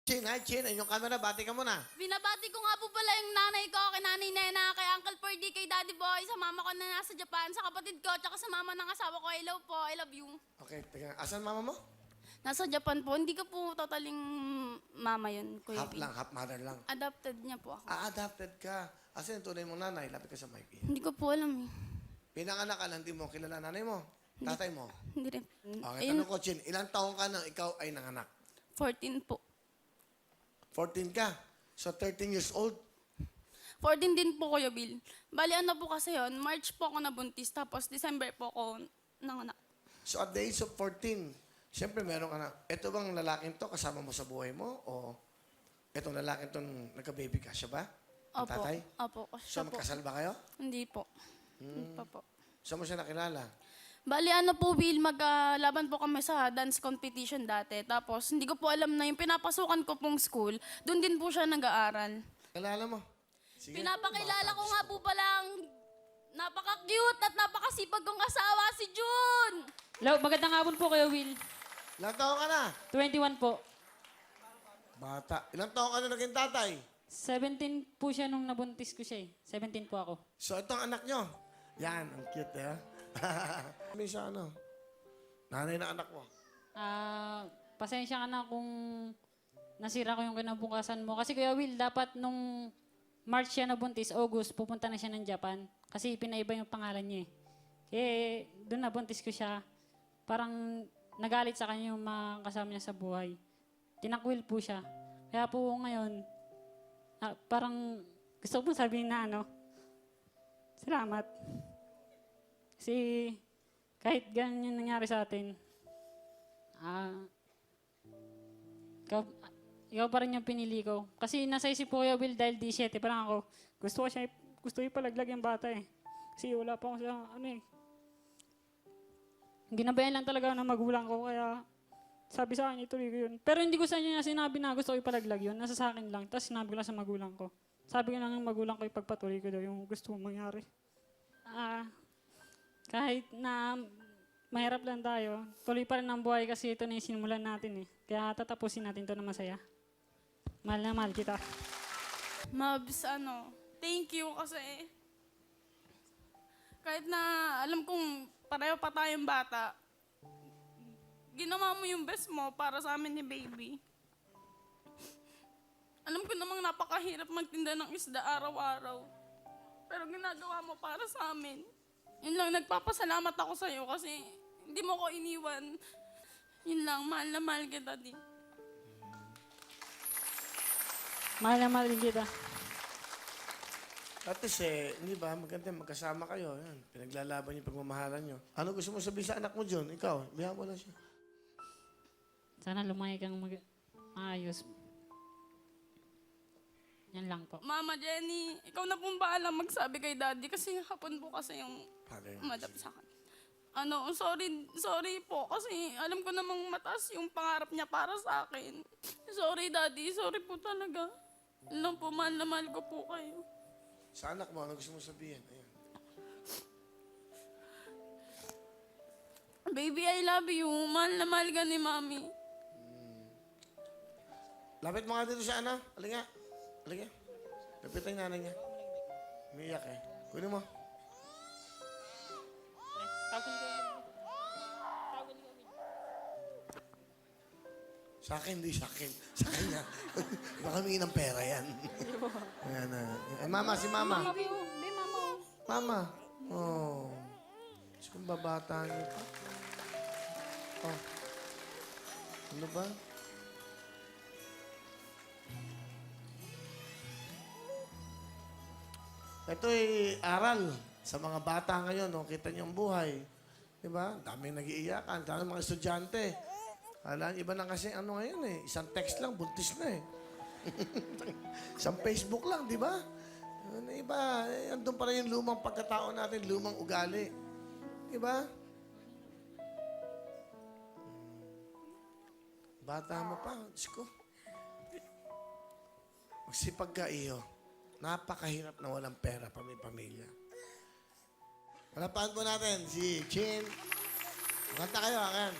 Chin, hi Chin. Yung camera, bati ka muna. Binabati ko nga po pala yung nanay ko, kay Nanay Nena, kay Uncle Ferdy, kay Daddy Boy, sa mama ko na nasa Japan, sa kapatid ko, tsaka sa mama ng asawa ko. Hello po, I love you. Okay, teka. Asan mama mo? Nasa Japan po, hindi ko po totaling mama yun, Kuya Half Bill. lang, half mother lang. Adopted niya po ako. Adopted ka. Asan yung tunay mong nanay? Lapit ka sa mic. Hindi ko po alam eh. Pinanganak ka lang, hindi mo kilala nanay mo. Tatay mo. Hindi rin. Okay, Ayun, tanong ko, Chin, ilang taong ka nang ikaw ay nanganak? 14 po. 14 ka. So, 13 years old. 14 din po, Kuya Bill. Bali, ano po kasi yun, March po ako nabuntis, tapos December po ako nanganak. So, at the age of 14, siyempre meron ka na, ito bang lalaking to kasama mo sa buhay mo? O itong lalaking to nagka-baby ka, siya ba? Ang Opo. tatay? Opo. So, Siya po. magkasal ba kayo? Hindi po. Hindi pa po. Saan mo siya nakilala? Bali, ano po, Bill, maglaban po kami sa dance competition dati. Tapos, hindi ko po alam na yung pinapasukan ko pong school, doon din po siya nag-aaral. Kilala mo? Sige. Pinapakilala ko nga po palang napaka-cute at napakasipag kong asawa, si June! Hello, magandang hapon po kayo, Will. Ilang taong ka na? 21 po. Bata. Ilang taong ka na naging tatay? 17 po siya nung nabuntis ko siya eh. 17 po ako. So, itong anak nyo. Yan, ang cute eh. May siya ano? Nanay na anak mo. Pasensya ka na kung nasira ko yung kinabukasan mo. Kasi Kuya Will, dapat nung March siya nabuntis, August, pupunta na siya ng Japan. Kasi pinaiba yung pangalan niya eh. Doon nabuntis ko siya. Parang nagalit sa kanya yung mga kasama niya sa buhay. Tinakwil po siya. Kaya po ngayon, parang gusto ko sabihin na salamat. Kasi kahit ganyan yung nangyari sa atin, ikaw pa rin yung pinili ko. Kasi nasa isip ko, Kuya Will, dahil 17, parang ako, gusto ko ipalaglag yung bata eh. Kasi wala pa ako sa, ginabayan lang talaga ng magulang ko, kaya sabi sa akin, ituloy ko yun. Pero hindi ko sa niya sinabi na gusto ko ipalaglag yun, nasa sa akin lang. Tapos sinabi ko lang sa magulang ko. Sabi ko lang ng magulang ko, ipagpatuloy ko daw yung gusto mong mangyari. Kahit na mahirap lang tayo, tuloy pa rin ang buhay kasi ito na yung sinimulan natin eh. Kaya tatapusin natin ito na masaya. Mahal na mahal kita. Mabs, thank you kasi kahit na alam kong pareho pa tayong bata, ginawa mo yung best mo para sa amin ni baby. Alam ko namang napakahirap magtinda ng isda araw-araw. Pero ginagawa mo para sa amin. Yun lang, nagpapasalamat ako sa'yo kasi hindi mo ko iniwan. Yun lang, mahal na mahal kita din. Mahal na mahal din kita. At least hindi ba, maganda magkasama kayo. Yan, pinaglalaban yung pagmamahalan nyo. Ano gusto mo sabihin sa anak mo, John? Ikaw, bihan mo lang siya. Sana lumaki kang maayos. Yan lang po. Mama Jenny, ikaw na pong bahala magsabi kay Daddy kasi hapon po kasi yung Father. madap sa akin. Sorry po kasi alam ko namang mataas yung pangarap niya para sa akin. Sorry Daddy, sorry po talaga. Yun lang po, mahal na mahal ko po kayo. Sa anak mo, ano gusto mo sabihin? Ayan. Baby, I love you. Mahal na mahal ka ni Mami. Lapit mo nga dito siya, ano? Halika. Halika. Lapit ang nanay niya. Umiiyak eh. Kunin mo. Sa akin, hindi sa akin. Sa kanya. Baka humingi ng pera yan. Ayan na. Ay, mama, si mama. Love you. Hindi, Mama. Mama. Oh. Diyos kong babata niyo pa. Oh. Ano ba? Ito ay aral sa mga bata ngayon. No? Kita niyo ang buhay. Diba? Daming nag-iiyakan. Daming mga estudyante. Alam, iba na kasi ano ngayon eh. Isang text lang, buntis na eh. Isang Facebook lang, di ba? Ano iba, andun pa rin yung lumang pagkatao natin, lumang ugali. Di ba? Bata mo pa, Diyos ko. Magsipag ka, iyo. Napakahirap na walang pera pa may pamilya. Walapahan po natin si Chin. Magkanta kayo, akan.